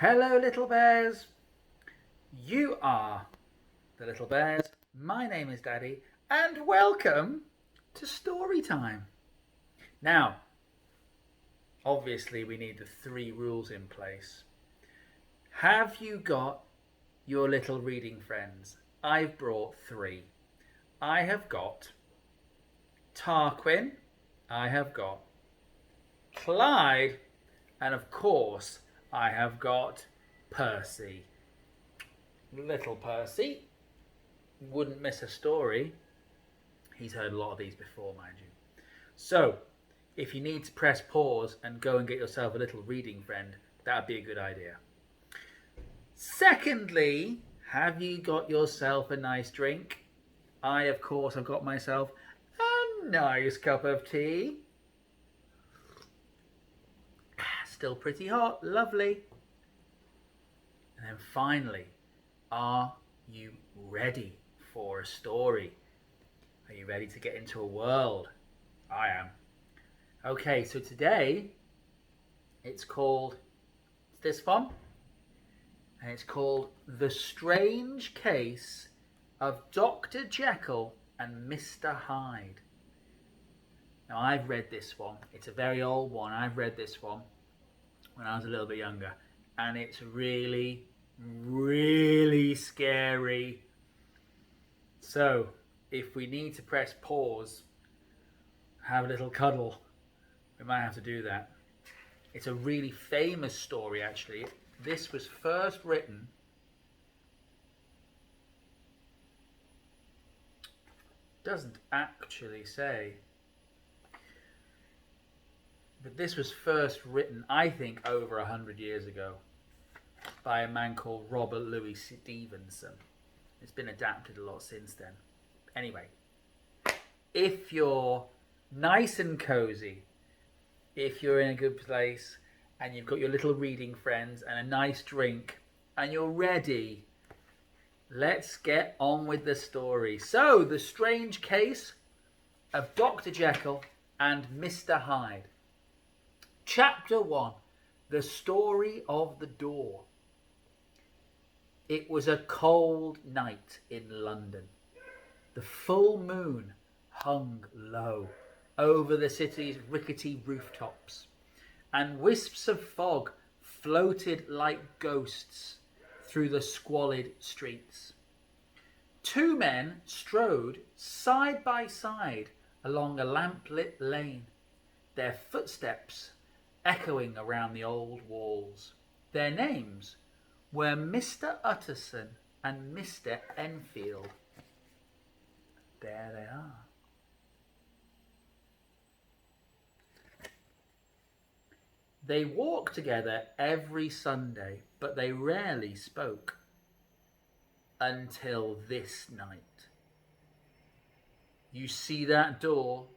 Hello, little bears. You are the little bears. My name is Daddy, and welcome to story time. Now, obviously, we need the three rules in place. Have you got your little reading friends? I've brought three. I have got Tarquin, I have got Clyde, and of course, I have got Percy. Little Percy wouldn't miss a story. He's heard a lot of these before, mind you. So, if you need to press pause and go and get yourself a little reading friend, that'd be a good idea. Secondly, have you got yourself a nice drink? I, of course, have got myself a nice cup of tea. Still pretty hot, lovely. And then finally, are you ready for a story? Are you ready to get into a world? I am. Okay, so today it's this one, and it's called The Strange Case of Dr. Jekyll and Mr. Hyde. Now, I've read this one. It's a very old one. I've read this one when I was a little bit younger, and it's really, really scary. So, if we need to press pause, have a little cuddle, we might have to do that. It's a really famous story, actually. This was first written doesn't actually say, but this was first written, I think, over 100 years ago by a man called Robert Louis Stevenson. It's been adapted a lot since then. Anyway, if you're nice and cozy, if you're in a good place and you've got your little reading friends and a nice drink and you're ready, let's get on with the story. So, The Strange Case of Dr. Jekyll and Mr. Hyde. Chapter 1. The Story of the Door. It was a cold night in London. The full moon hung low over the city's rickety rooftops, and wisps of fog floated like ghosts through the squalid streets. Two men strode side by side along a lamplit lane, their footsteps echoing around the old walls. Their names were Mr. Utterson and Mr. Enfield. There they are. They walked together every Sunday, but they rarely spoke. Until this night. "You see that door?"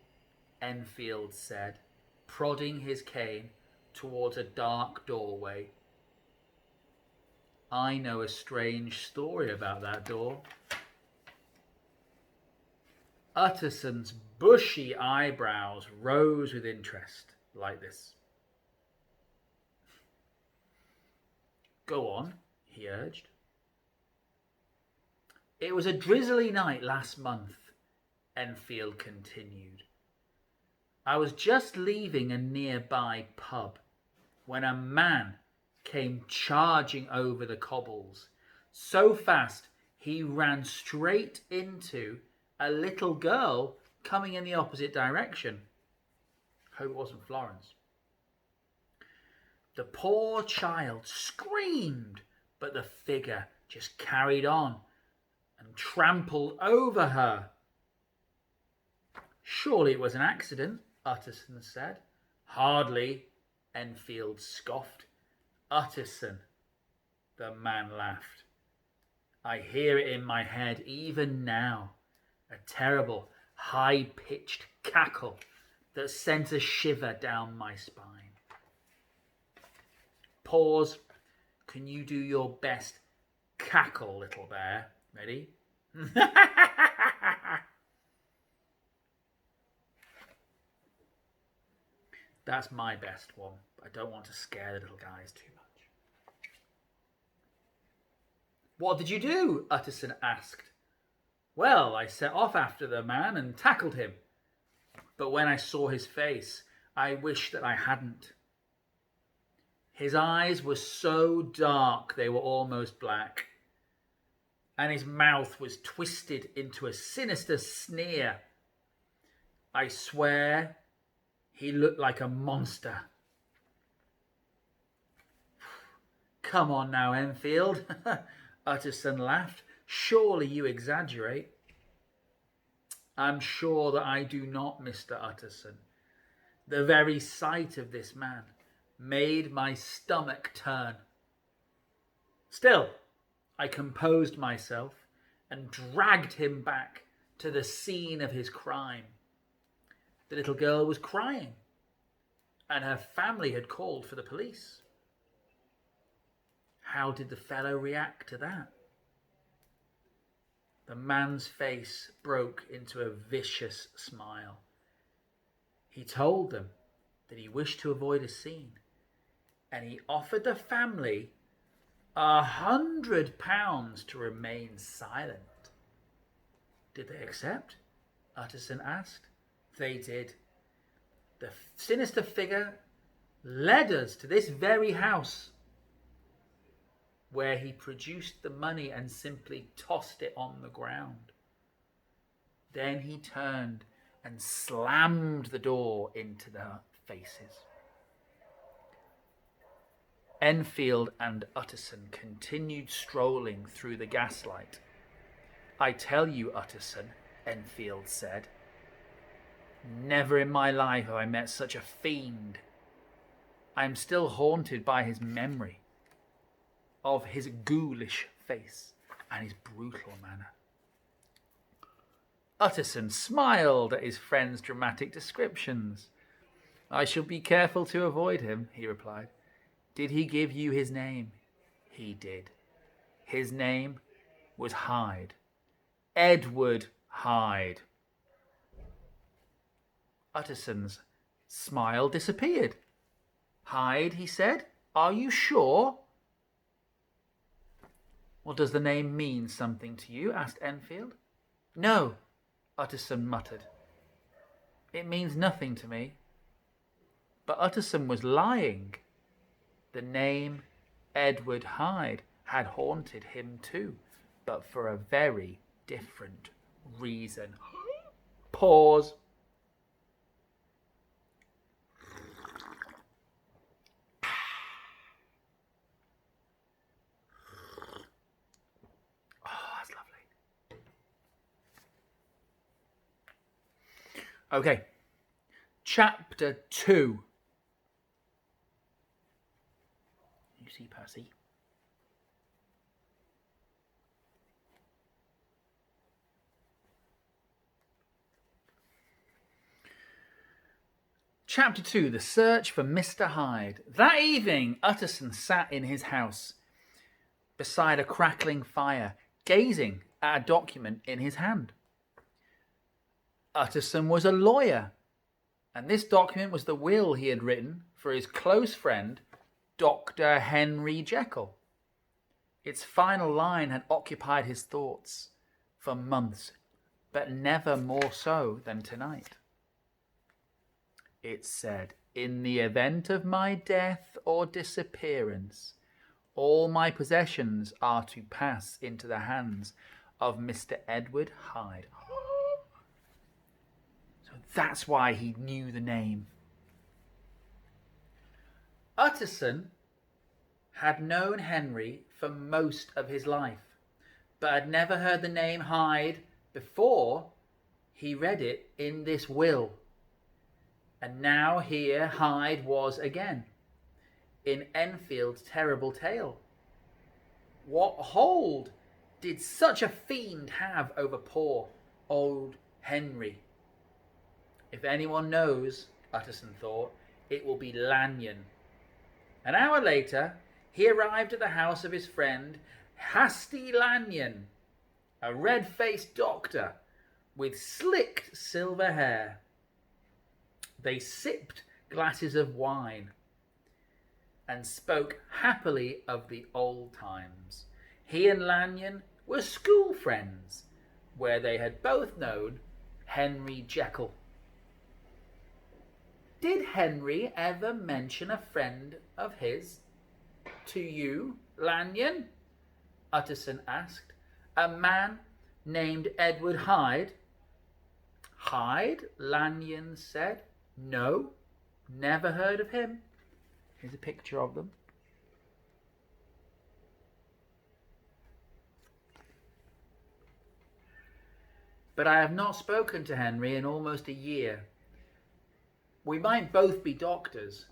Enfield said, prodding his cane towards a dark doorway. "I know a strange story about that door." Utterson's bushy eyebrows rose with interest, like this. "Go on," he urged. "It was a drizzly night last month," Enfield continued. "I was just leaving a nearby pub when a man came charging over the cobbles, so fast he ran straight into a little girl coming in the opposite direction. Hope it wasn't Florence. The poor child screamed, but the figure just carried on and trampled over her. "Surely it was an accident," Utterson said. "Hardly," Enfield scoffed. "Utterson," the man laughed. "I hear it in my head even now, a terrible high-pitched cackle that sent a shiver down my spine." Pause. Can you do your best cackle, little bear? Ready? That's my best one. I don't want to scare the little guys too much. What did you do? Utterson asked. Well, I set off after the man and tackled him. But when I saw his face, I wished that I hadn't. His eyes were so dark they were almost black, and his mouth was twisted into a sinister sneer. I swear he looked like a monster. Come on now, Enfield, Utterson laughed. Surely you exaggerate. I'm sure that I do not, Mr. Utterson. The very sight of this man made my stomach turn. Still, I composed myself and dragged him back to the scene of his crime. The little girl was crying, and her family had called for the police. How did the fellow react to that? The man's face broke into a vicious smile. He told them that he wished to avoid a scene, and he offered the family £100 to remain silent. Did they accept? Utterson asked. They did. The sinister figure led us to this very house, where he produced the money and simply tossed it on the ground. Then he turned and slammed the door into their faces. Enfield and Utterson continued strolling through the gaslight. I tell you, Utterson, Enfield said, never in my life have I met such a fiend. I am still haunted by his memory of his ghoulish face and his brutal manner. Utterson smiled at his friend's dramatic descriptions. I shall be careful to avoid him, he replied. Did he give you his name? He did. His name was Hyde. Edward Hyde. Utterson's smile disappeared. Hyde, he said, are you sure? Well, does the name mean something to you? Asked Enfield. No, Utterson muttered. It means nothing to me. But Utterson was lying. The name Edward Hyde had haunted him too, but for a very different reason. Pause. Okay, chapter 2. You see, Percy. Chapter 2, The Search for Mr. Hyde. That evening, Utterson sat in his house beside a crackling fire, gazing at a document in his hand. Utterson was a lawyer, and this document was the will he had written for his close friend, Dr. Henry Jekyll. Its final line had occupied his thoughts for months, but never more so than tonight. It said, in the event of my death or disappearance, all my possessions are to pass into the hands of Mr. Edward Hyde. That's why he knew the name. Utterson had known Henry for most of his life, but had never heard the name Hyde before he read it in this will. And now here Hyde was again, in Enfield's terrible tale. What hold did such a fiend have over poor old Henry? If anyone knows, Utterson thought, it will be Lanyon. An hour later, he arrived at the house of his friend, Hasty Lanyon, a red-faced doctor with slicked silver hair. They sipped glasses of wine and spoke happily of the old times. He and Lanyon were school friends, where they had both known Henry Jekyll. Did Henry ever mention a friend of his to you, Lanyon? Utterson asked. A man named Edward Hyde? Hyde? Lanyon said. No, never heard of him. Here's a picture of them. But I have not spoken to Henry in almost a year. We might both be doctors,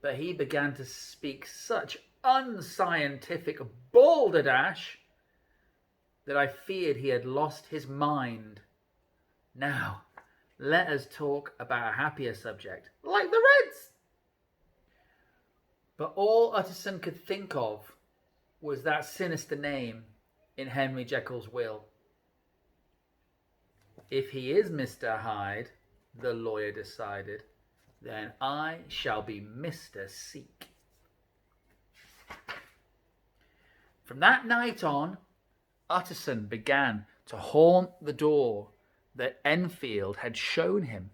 but he began to speak such unscientific balderdash that I feared he had lost his mind. Now, let us talk about a happier subject, like the Reds. But all Utterson could think of was that sinister name in Henry Jekyll's will. If he is Mr. Hyde, the lawyer decided, then I shall be Mr. Seek. From that night on, Utterson began to haunt the door that Enfield had shown him.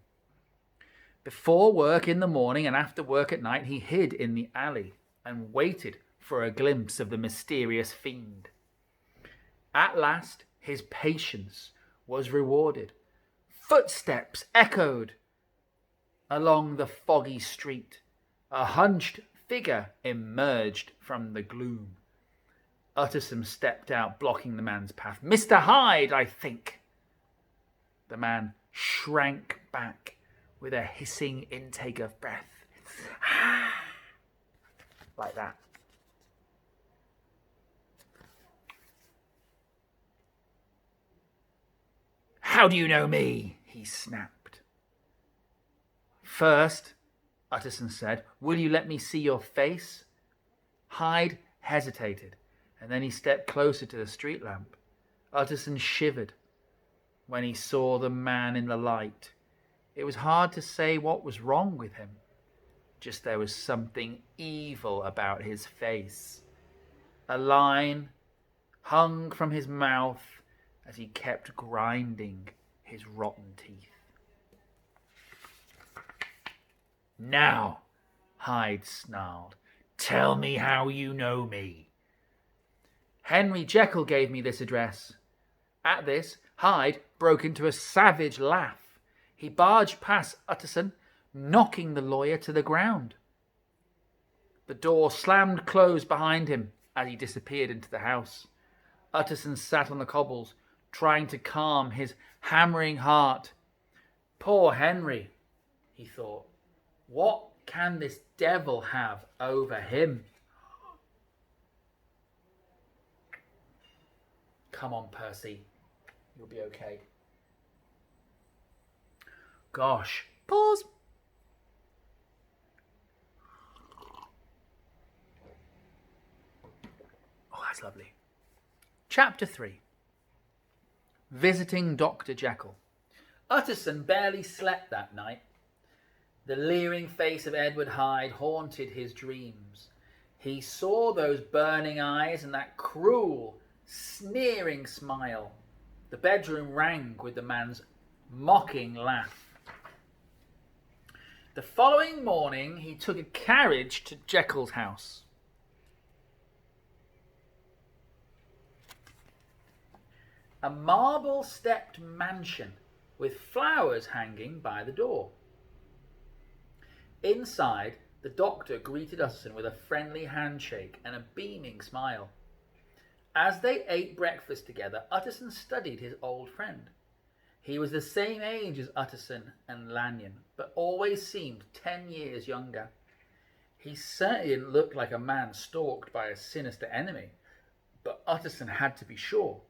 Before work in the morning and after work at night, he hid in the alley and waited for a glimpse of the mysterious fiend. At last, his patience was rewarded. Footsteps echoed along the foggy street. A hunched figure emerged from the gloom. Utterson stepped out, blocking the man's path. Mr. Hyde, I think. The man shrank back with a hissing intake of breath. Like that. How do you know me? He snapped. First, Utterson said, will you let me see your face? Hyde hesitated, and then he stepped closer to the street lamp. Utterson shivered when he saw the man in the light. It was hard to say what was wrong with him. Just there was something evil about his face. A line hung from his mouth as he kept grinding his rotten teeth. Now, Hyde snarled, tell me how you know me. Henry Jekyll gave me this address. At this, Hyde broke into a savage laugh. He barged past Utterson, knocking the lawyer to the ground. The door slammed closed behind him as he disappeared into the house. Utterson sat on the cobbles, trying to calm his hammering heart. Poor Henry, he thought. What can this devil have over him? Come on, Percy. You'll be okay. Gosh. Pause. Oh, that's lovely. Chapter 3. Visiting Dr. Jekyll. Utterson barely slept that night. The leering face of Edward Hyde haunted his dreams. He saw those burning eyes and that cruel, sneering smile. The bedroom rang with the man's mocking laugh. The following morning, he took a carriage to Jekyll's house. A marble-stepped mansion with flowers hanging by the door. Inside, the doctor greeted Utterson with a friendly handshake and a beaming smile. As they ate breakfast together, Utterson studied his old friend. He was the same age as Utterson and Lanyon, but always seemed 10 years younger. He certainly didn't look like a man stalked by a sinister enemy, but Utterson had to be sure.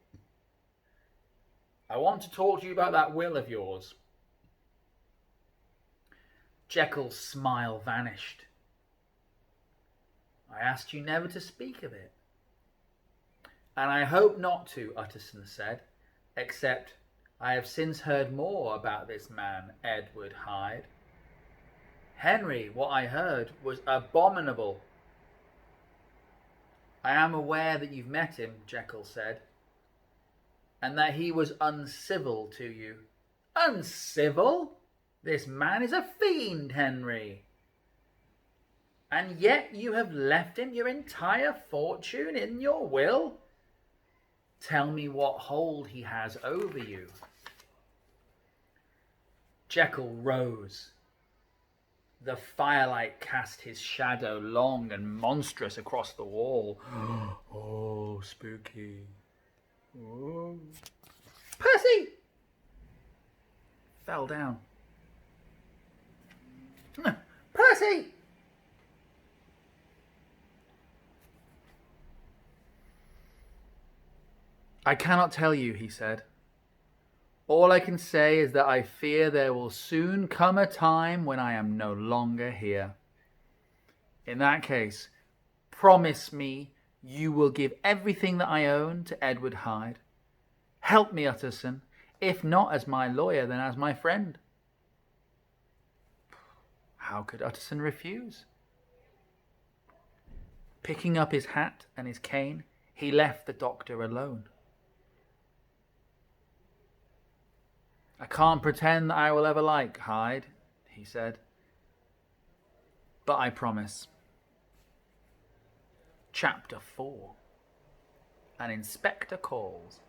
I want to talk to you about that will of yours. Jekyll's smile vanished. I asked you never to speak of it. And I hope not to, Utterson said, except I have since heard more about this man, Edward Hyde. Henry, what I heard was abominable. I am aware that you've met him, Jekyll said, and that he was uncivil to you. Uncivil? This man is a fiend, Henry. And yet you have left him your entire fortune in your will? Tell me what hold he has over you. Jekyll rose. The firelight cast his shadow long and monstrous across the wall. Oh, spooky. Oh. Percy! Fell down. Percy! I cannot tell you, he said. All I can say is that I fear there will soon come a time when I am no longer here. In that case, promise me you will give everything that I own to Edward Hyde. Help me, Utterson, if not as my lawyer, then as my friend. How could Utterson refuse? Picking up his hat and his cane, he left the doctor alone. I can't pretend that I will ever like Hyde, he said, but I promise. Chapter 4. An Inspector Calls.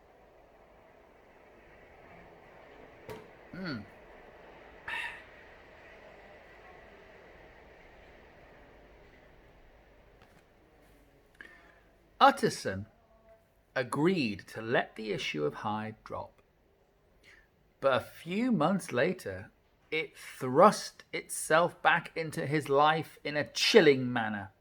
Utterson agreed to let the issue of Hyde drop. But a few months later, it thrust itself back into his life in a chilling manner.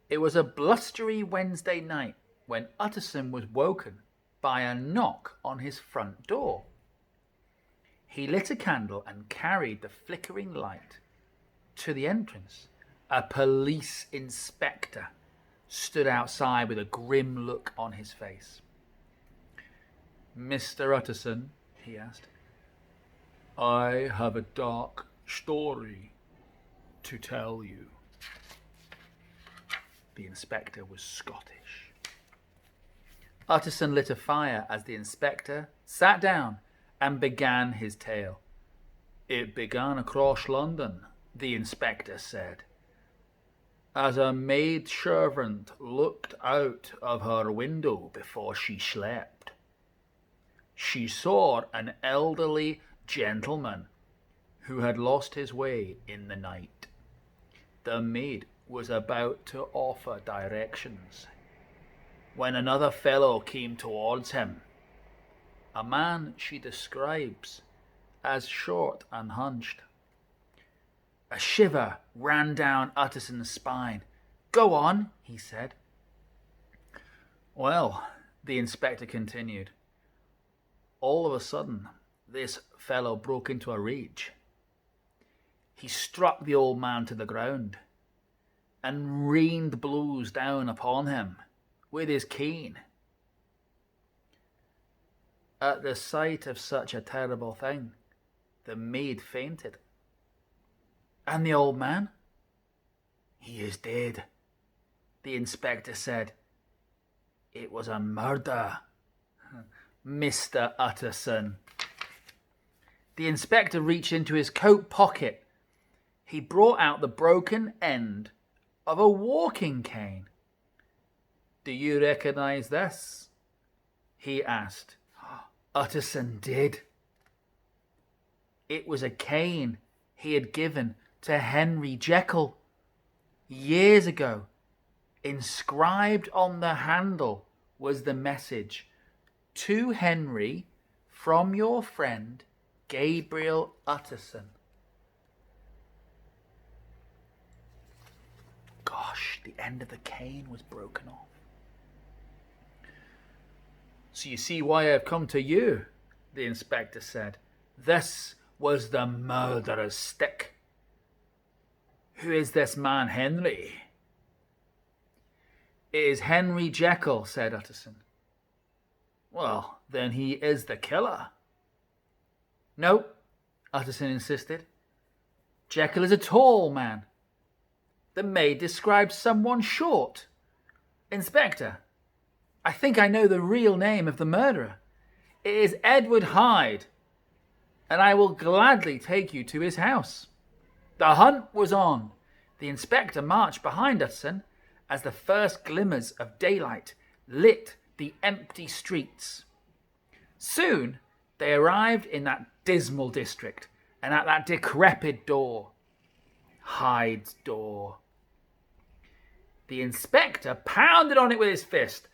It was a blustery Wednesday night when Utterson was woken by a knock on his front door. He lit a candle and carried the flickering light to the entrance. A police inspector stood outside with a grim look on his face. Mr. Utterson, he asked, I have a dark story to tell you. The inspector was Scottish. Utterson lit a fire as the inspector sat down and began his tale. It began across London, the inspector said, as a maid servant looked out of her window before she slept. She saw an elderly gentleman who had lost his way in the night. The maid was about to offer directions when another fellow came towards him, a man she describes as short and hunched. A shiver ran down Utterson's spine. Go on, he said. Well, the inspector continued, all of a sudden, this fellow broke into a rage. He struck the old man to the ground and rained blows down upon him with his cane. At the sight of such a terrible thing, the maid fainted. And the old man? He is dead, the inspector said. It was a murder, Mr. Utterson. The inspector reached into his coat pocket. He brought out the broken end of a walking cane. Do you recognize this? He asked. Utterson did. It was a cane he had given to Henry Jekyll years ago. Inscribed on the handle was the message, to Henry from your friend Gabriel Utterson. Gosh, the end of the cane was broken off. So you see why I've come to you, the inspector said. This was the murderer's stick. Who is this man, Henry? It is Henry Jekyll, said Utterson. Well, then he is the killer. No, Utterson insisted. Jekyll is a tall man. The maid described someone short, Inspector, I think I know the real name of the murderer. It is Edward Hyde, and I will gladly take you to his house." The hunt was on. The inspector marched behind Utterson as the first glimmers of daylight lit the empty streets. Soon they arrived in that dismal district and at that decrepit door. Hyde's door. The inspector pounded on it with his fist.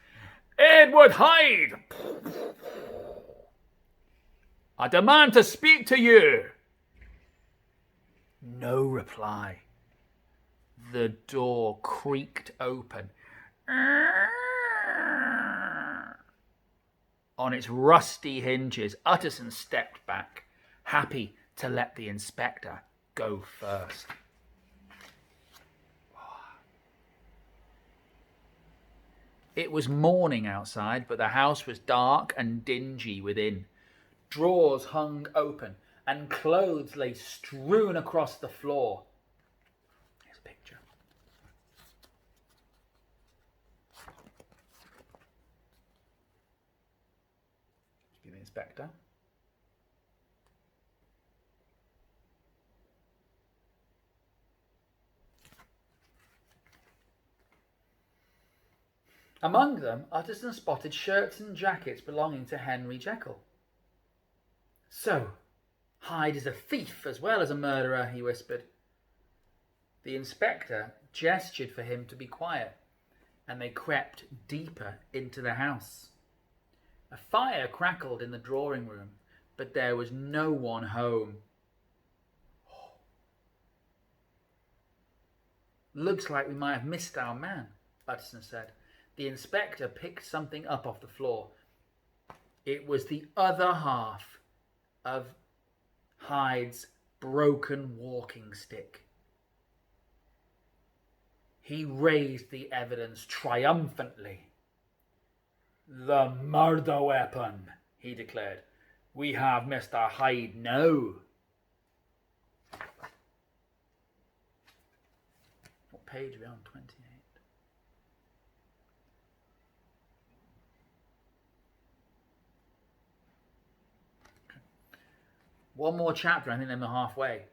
"Edward Hyde! I demand to speak to you." No reply. The door creaked open. On its rusty hinges, Utterson stepped back, happy to let the inspector go first. It was morning outside, but the house was dark and dingy within. Drawers hung open, and clothes lay strewn across the floor. Here's a picture. Be the inspector. Among them, Utterson spotted shirts and jackets belonging to Henry Jekyll. "So, Hyde is a thief as well as a murderer," he whispered. The inspector gestured for him to be quiet, and they crept deeper into the house. A fire crackled in the drawing room, but there was no one home. "Looks like we might have missed our man," Utterson said. The inspector picked something up off the floor. It was the other half of Hyde's broken walking stick. He raised the evidence triumphantly. "The murder weapon," he declared. "We have Mr. Hyde now." What page are we on? 28. One more chapter, I think I'm halfway.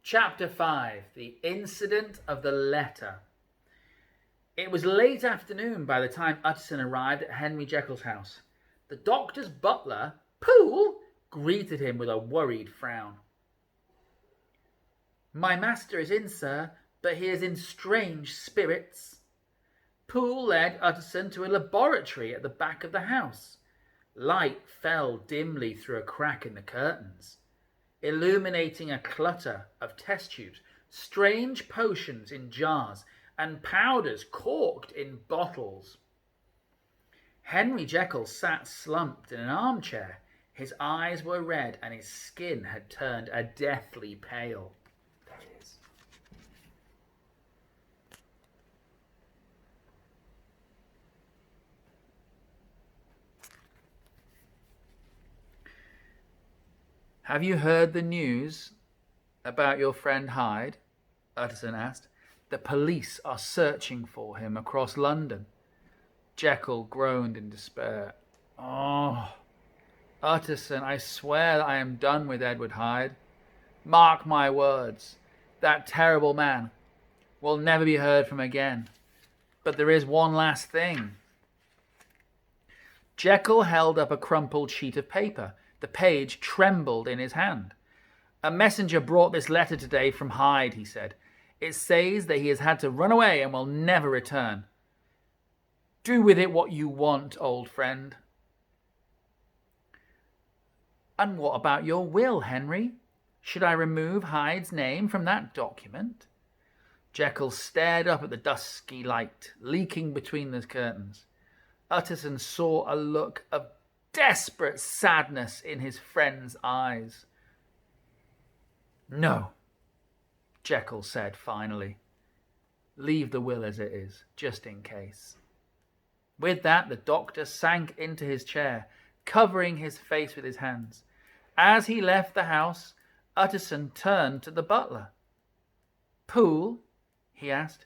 Chapter 5, The Incident of the Letter. It was late afternoon by the time Utterson arrived at Henry Jekyll's house. The doctor's butler, Poole, greeted him with a worried frown. "My master is in, sir, but he is in strange spirits." Poole led Utterson to a laboratory at the back of the house. Light fell dimly through a crack in the curtains, illuminating a clutter of test tubes, strange potions in jars, and powders corked in bottles. Henry Jekyll sat slumped in an armchair. His eyes were red and his skin had turned a deathly pale. There it is. "Have you heard the news about your friend Hyde?" Utterson asked. "The police are searching for him across London." Jekyll groaned in despair. "Oh, Utterson, I swear that I am done with Edward Hyde. Mark my words, that terrible man will never be heard from again. But there is one last thing." Jekyll held up a crumpled sheet of paper. The page trembled in his hand. "A messenger brought this letter today from Hyde," he said. "It says that he has had to run away and will never return. Do with it what you want, old friend." "And what about your will, Henry? Should I remove Hyde's name from that document?" Jekyll stared up at the dusky light leaking between the curtains. Utterson saw a look of desperate sadness in his friend's eyes. "No," Jekyll said finally. "Leave the will as it is, just in case." With that, the doctor sank into his chair, covering his face with his hands. As he left the house, Utterson turned to the butler. "Poole?" he asked.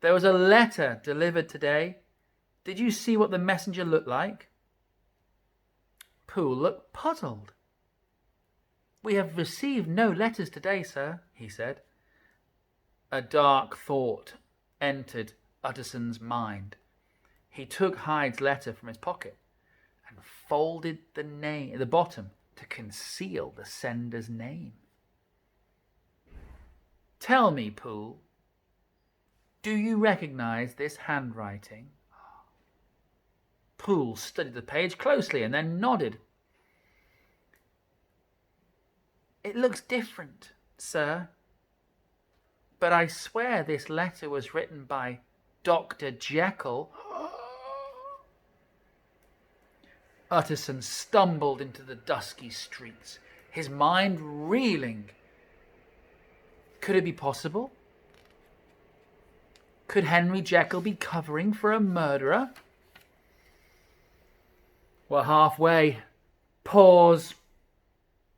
There was a letter delivered today. Did you see what the messenger looked like? Poole looked puzzled. We have received no letters today, sir, he said. A dark thought entered Utterson's mind. He took Hyde's letter from his pocket and folded the bottom to conceal the sender's name. Tell me, Poole, do you recognize this handwriting? Poole studied the page closely and then nodded. It looks different, sir, but I swear this letter was written by Dr. Jekyll. Utterson stumbled into the dusky streets, his mind reeling. Could it be possible? Could Henry Jekyll be covering for a murderer? We're halfway. Pause.